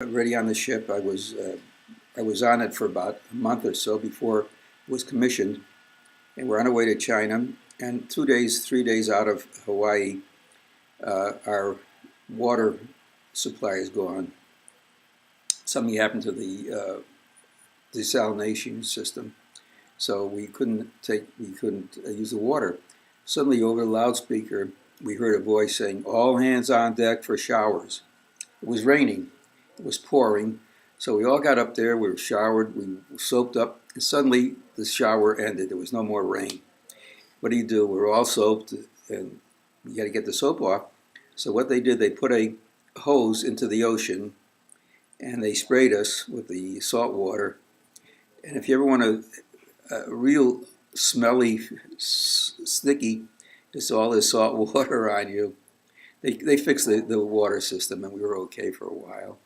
Already on the ship. I was on it for about a month or so before it was commissioned, and we're on our way to China. And 2 days, 3 days out of Hawaii, our water supply is gone. Something happened to the desalination system, so we couldn't use the water. Suddenly, over the loudspeaker, we heard a voice saying, "All hands on deck for showers." It was raining. It was pouring. So we all got up there, we were showered, we soaped up, and suddenly the shower ended. There was no more rain. What do? We're all soaped, and you got to get the soap off. So what they did, they put a hose into the ocean, and they sprayed us with the salt water. And if you ever want a real smelly, sticky, it's all this salt water on you. They fixed the water system, and we were okay for a while.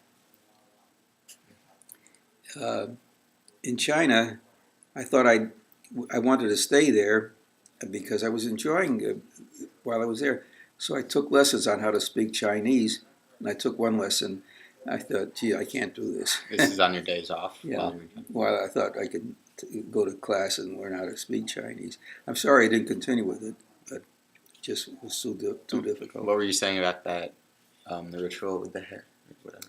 In China, I thought I wanted to stay there because I was enjoying it while I was there. So I took lessons on how to speak Chinese, and I took one lesson. I thought, gee, I can't do this. This is on your days off? Yeah. Well, I thought I could go to class and learn how to speak Chinese. I'm sorry I didn't continue with it, but it just was too difficult. What were you saying about that, the ritual with the hair? Whatever.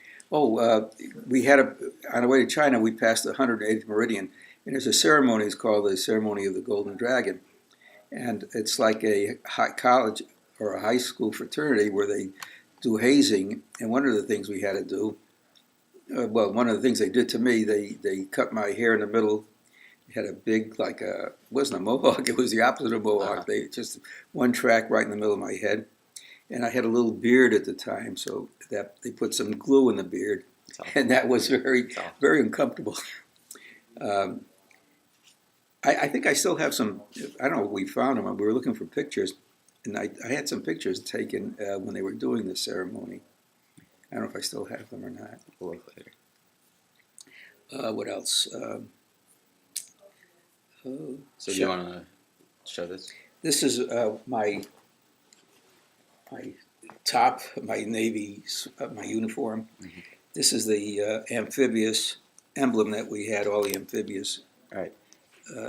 We had on the way to China, we passed the 180th meridian, and there's a ceremony. It's called the Ceremony of the Golden Dragon, and it's like a college or a high school fraternity where they do hazing. And one of the things we had to do, one of the things they did to me, they cut my hair in the middle. It had a big, it wasn't a mohawk, it was the opposite of a mohawk. They just one track right in the middle of my head. And I had a little beard at the time, so that they put some glue in the beard, and that was very uncomfortable. I think I still have some. I don't know if we found them. We were looking for pictures, and I had some pictures taken when they were doing the ceremony. I don't know if I still have them or not. We'll look later. What else? So do you want to show this? This is my top, my Navy, my uniform. Mm-hmm. This is the amphibious emblem that we had, all the amphibious. Right.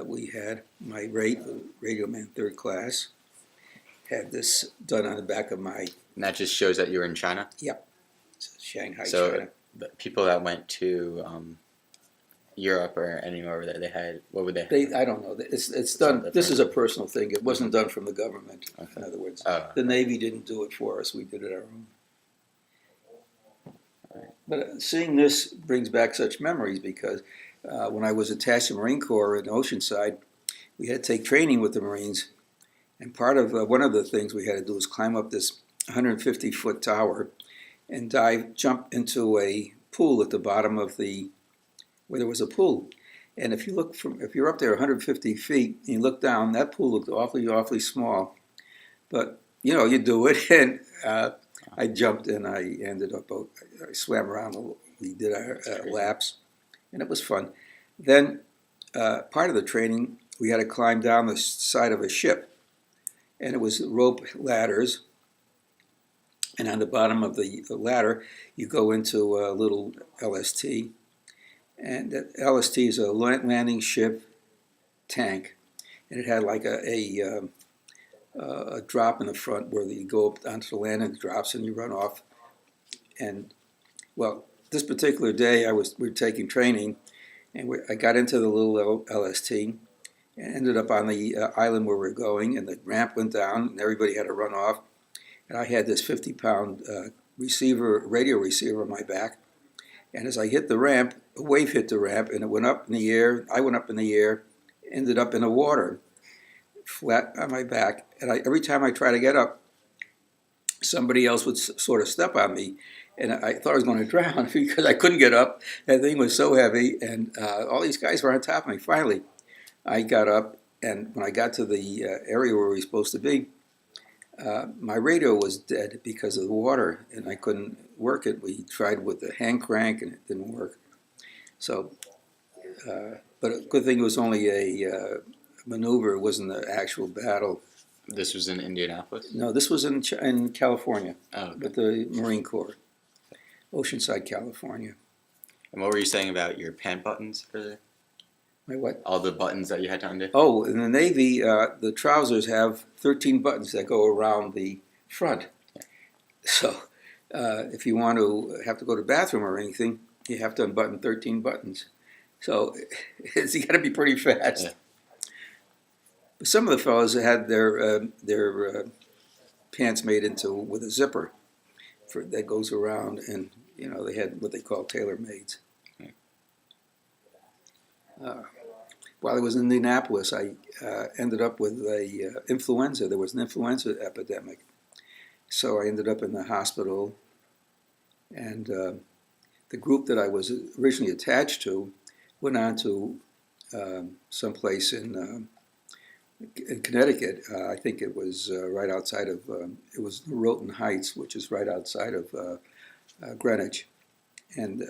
We had my Radio Man Third Class. Had this done on the back of my... And that just shows that you were in China? Yep. It's Shanghai, so China. The people that went to Europe or anywhere over there, they had, what would they have? I don't know. It's done. This is a personal thing. It wasn't done from the government. Okay. In other words, the Navy didn't do it for us. We did it our own. Right. But seeing this brings back such memories because when I was attached to Marine Corps in Oceanside, we had to take training with the Marines, and part of one of the things we had to do was climb up this 150-foot tower and jump into a pool at the bottom of where there was a pool. And if you're up there 150 feet and you look down, that pool looked awfully small. But, you do it. And I jumped and I ended up, I swam around. We did our laps, and it was fun. Then part of the training, we had to climb down the side of a ship. And it was rope ladders. And on the bottom of the ladder, you go into a little LST. And that LST is a landing ship tank, and it had like a drop in the front where you go up onto the landing drops and you run off. And this particular day we were taking training, and I got into the little LST and ended up on the island where we were going, and the ramp went down, and everybody had to run off. And I had this 50-pound radio receiver on my back. And as I hit the ramp, a wave hit the ramp, and it went up in the air. I went up in the air, ended up in the water, flat on my back. And every time I tried to get up, somebody else would sort of step on me. And I thought I was going to drown because I couldn't get up. That thing was so heavy, and all these guys were on top of me. Finally, I got up, and when I got to the area where we were supposed to be, my radio was dead because of the water, and I couldn't work it. We tried with the hand crank, and it didn't work. So, but a good thing it was only a maneuver. It wasn't an actual battle. This was in Indianapolis? No, this was in California, okay. with the Marine Corps, Oceanside, California. And what were you saying about your pant buttons earlier? My what? All the buttons that you had to undo? Oh, in the Navy, the trousers have 13 buttons that go around the front. So if you want to have to go to the bathroom or anything, you have to unbutton 13 buttons. So you got to be pretty fast. Yeah. But some of the fellows had their pants made into with a zipper that goes around, and they had what they call tailor-mades. While I was in Indianapolis, I ended up with a influenza. There was an influenza epidemic, so I ended up in the hospital, and the group that I was originally attached to went on to someplace in Connecticut. I think it was right outside of, it was Noroton Heights, which is right outside of Greenwich. And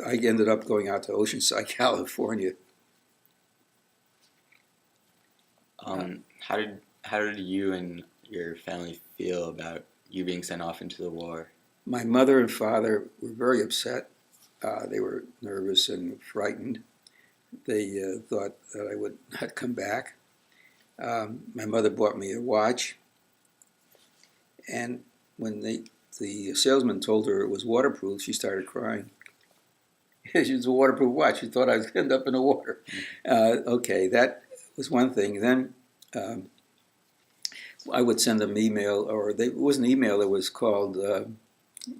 I ended up going out to Oceanside, California. How did you and your family feel about you being sent off into the war? My mother and father were very upset. They were nervous and frightened. They thought that I would not come back. My mother bought me a watch, and when the salesman told her it was waterproof, she started crying. She was a waterproof watch. She thought I was going to end up in the water. Okay, that was one thing. Then I would send them email, or it wasn't email, it was called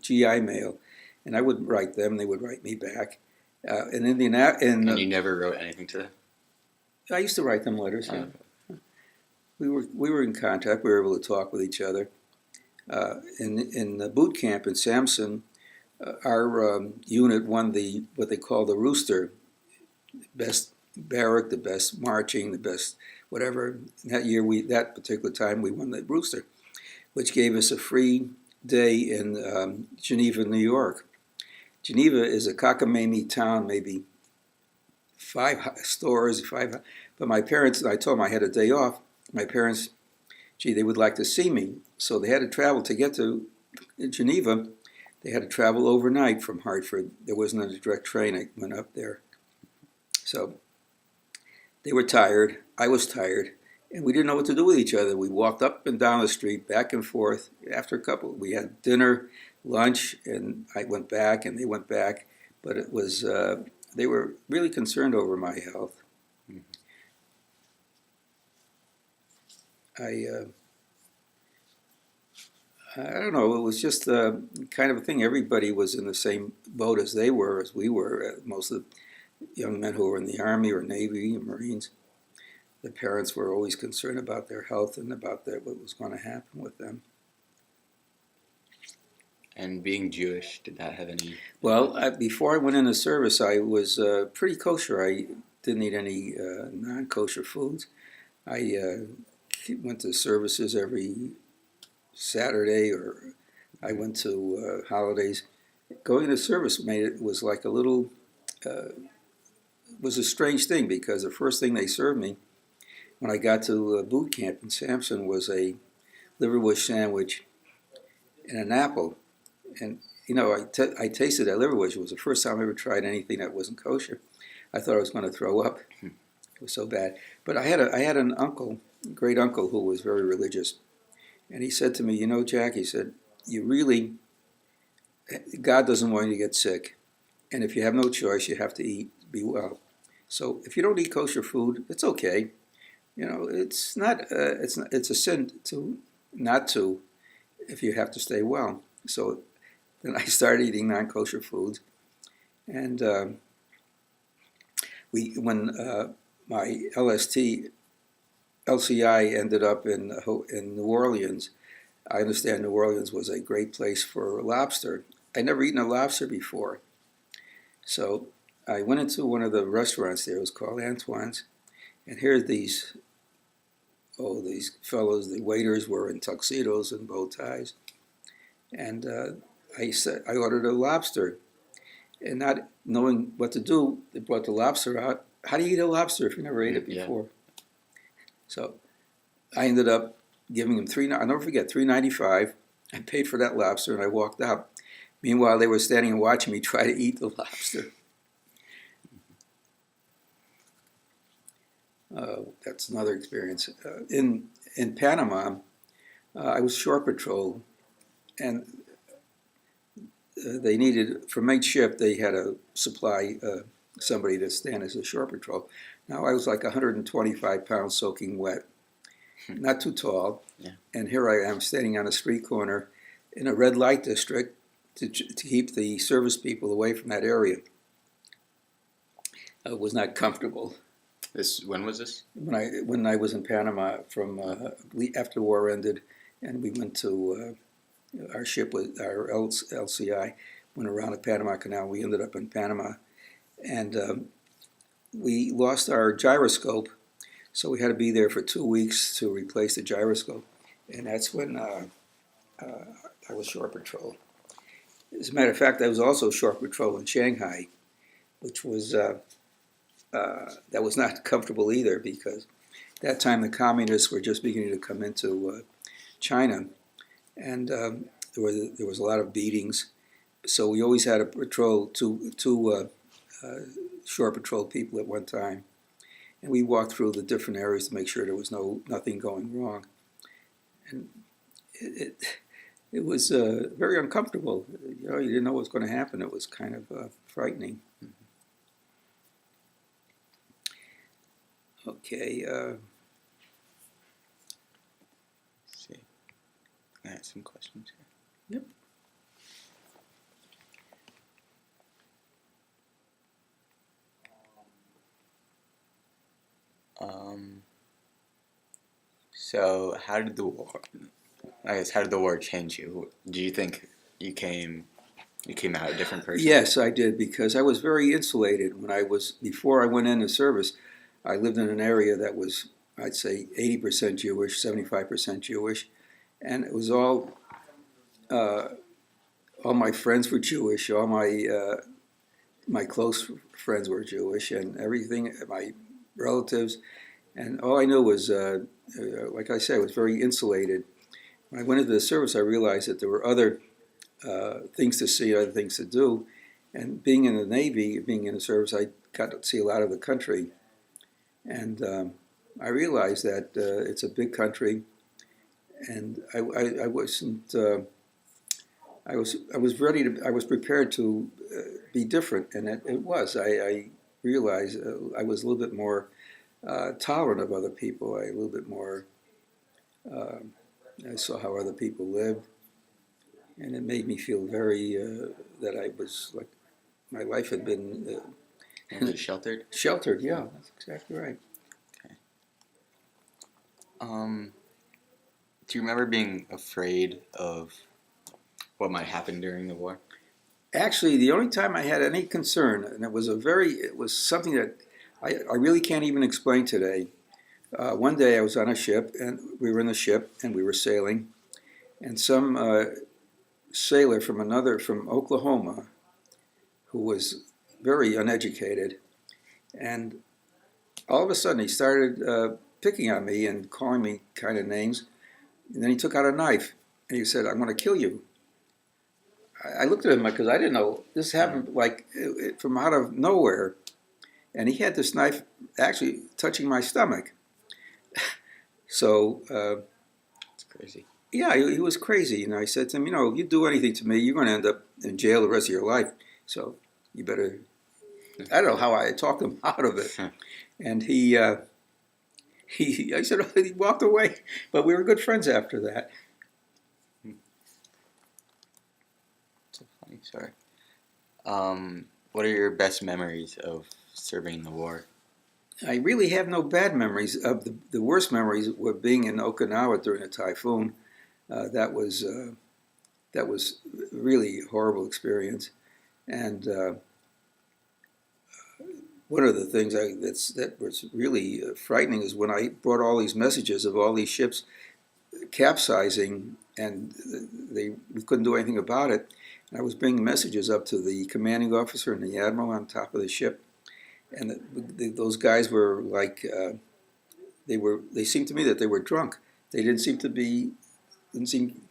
GI mail, and I would write them, they would write me back. And you never wrote anything to them? I used to write them letters. Yeah. We were in contact. We were able to talk with each other. In the boot camp in Sampson, our unit won what they call the Rooster, best barrack, the best marching, the best whatever. That year, that particular time, we won the Rooster, which gave us a free day in Geneva, New York. Geneva is a cockamamie town, maybe 5 stores, but my parents, I told them I had a day off. My parents, they would like to see me. So they had to travel to get to Geneva. They had to travel overnight from Hartford. There wasn't a direct train that went up there. So they were tired. I was tired. And we didn't know what to do with each other. We walked up and down the street, back and forth. After a couple, we had dinner, lunch, and I went back and they went back. But it was, they were really concerned over my health. I don't know, it was just kind of a thing. Everybody was in the same boat as we were. Most of the young men who were in the Army or Navy or Marines, the parents were always concerned about their health and about what was going to happen with them. And being Jewish, did that have any... Well, before I went into service, I was pretty kosher. I didn't eat any non-kosher foods. I went to services every Saturday, or I went to holidays. Going to service was like a little, was a strange thing, because the first thing they served me when I got to boot camp in Sampson was a liverwurst sandwich and an apple. And, I tasted that liverwurst. It was the first time I ever tried anything that wasn't kosher. I thought I was going to throw up. It was so bad. But I had an uncle, great uncle, who was very religious. And he said to me, Jack, he said, God doesn't want you to get sick. And if you have no choice, you have to eat, be well. So if you don't eat kosher food, it's okay. It's a sin not to, if you have to stay well. So then I started eating non-kosher foods. And when my LCI ended up in New Orleans. I understand New Orleans was a great place for lobster. I'd never eaten a lobster before. So I went into one of the restaurants there. It was called Antoine's. And here these fellows, the waiters, were in tuxedos and bow ties. And I ordered a lobster. And not knowing what to do, they brought the lobster out. How do you eat a lobster if you never ate it before? Yeah. So I ended up giving them I'll never forget, $3.95. I paid for that lobster and I walked out. Meanwhile, they were standing and watching me try to eat the lobster. That's another experience. In Panama, I was shore patrol, and they needed, for mateship, they had to supply somebody to stand as a shore patrol. Now I was like 125 pounds soaking wet, not too tall, Yeah. and here I am standing on a street corner in a red light district to keep the service people away from that area. It was not comfortable. When was this? When I was in Panama from after the war ended, and we went to our ship with our LCI went around the Panama Canal. We ended up in Panama, and we lost our gyroscope, so we had to be there for 2 weeks to replace the gyroscope, and that's when I was shore patrol. As a matter of fact, I was also shore patrol in Shanghai, which was that was not comfortable either, because at that time the communists were just beginning to come into China, and there was a lot of beatings. So we always had to patrol two shore patrol people at one time, and we walked through the different areas to make sure there was nothing going wrong. And it was very uncomfortable. You know, you didn't know what was going to happen. It was kind of frightening. Okay. Let's see. I have some questions here. Yep. So how did the war? I guess how did the war change you? Do you think you came out a different person? Yes, I did, because I was very insulated before I went into service. I lived in an area that was, I'd say, 80% Jewish, 75% Jewish, and it was all my friends were Jewish, all my close friends were Jewish, and everything, my relatives, and all I knew was, like I said, I was very insulated. When I went into the service, I realized that there were other things to see, other things to do, and being in the Navy, being in the service, I got to see a lot of the country, and I realized that it's a big country, and I wasn't. I was ready to. I was prepared to be different, and it was. I realized I was a little bit more tolerant of other people. A little bit more. I saw how other people lived, and it made me feel very that I was like my life had been Was it sheltered? sheltered. Yeah, that's exactly right. Okay. Do you remember being afraid of what might happen during the war? Actually, the only time I had any concern, and it was something that I really can't even explain today. One day I was on a ship, and we were in the ship, and we were sailing, and some sailor from Oklahoma, who was very uneducated, and all of a sudden he started picking on me and calling me kind of names, and then he took out a knife, and he said, "I'm going to kill you." I looked at him because I didn't know this happened like from out of nowhere, and he had this knife actually touching my stomach. So It's crazy. yeah, he was crazy. You know, I said to him, if you do anything to me, you're going to end up in jail the rest of your life. So you better. I don't know how I talked him out of it, and I said, he walked away, but we were good friends after that. So funny. Sorry. What are your best memories of serving in the war? I really have no bad memories. Of the worst memories were being in Okinawa during a typhoon. That was really a horrible experience. And one of the things that was really frightening is when I brought all these messages of all these ships capsizing, and we couldn't do anything about it. And I was bringing messages up to the commanding officer and the admiral on top of the ship. And those guys were like, they seemed to me that they were drunk. They didn't seem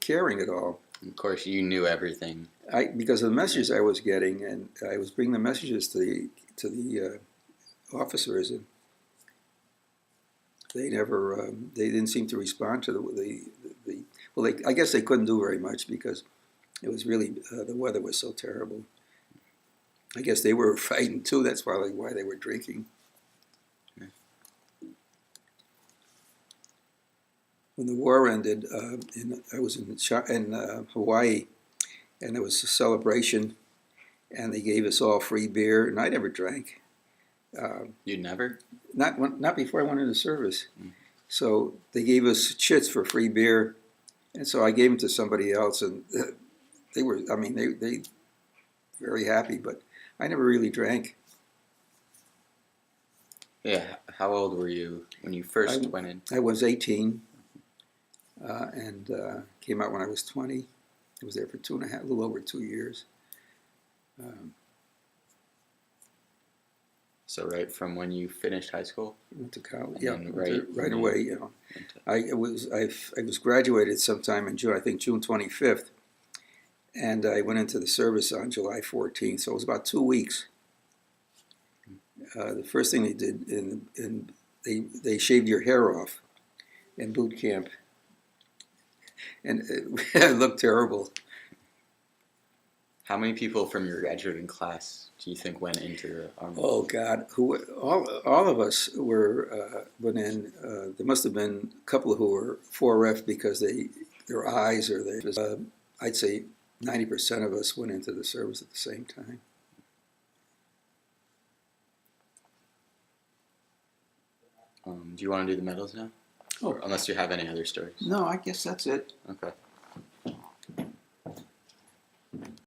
caring at all. Of course, you knew everything. Because of the messages I was getting, and I was bringing the messages to the officers. And they never, they didn't seem to respond to the well, I guess they couldn't do very much because it was really, the weather was so terrible. I guess they were fighting too, that's probably why they were drinking. When the war ended, I was in Hawaii, and there was a celebration, and they gave us all free beer, and I never drank. You never? Not before I went into service. Mm. So they gave us chits for free beer, and so I gave them to somebody else, and they were, I mean, they very happy, but I never really drank. Yeah. How old were you when you first went in? I was 18, and came out when I was 20. I was there for 2.5, a little over 2 years. So right from when you finished high school? Went to college, And yeah, then right away. You know, Into- I was graduated sometime in June, I think June 25th, and I went into the service on July 14th. So it was about 2 weeks. The first thing they did, they shaved your hair off in boot camp, and it looked terrible. How many people from your graduating class do you think went into the army? Oh God, all of us went in. There must have been a couple who were 4F because their eyes or I'd say 90% of us went into the service at the same time. Do you want to do the medals now? Oh. Or unless you have any other stories. No, I guess that's it. Okay.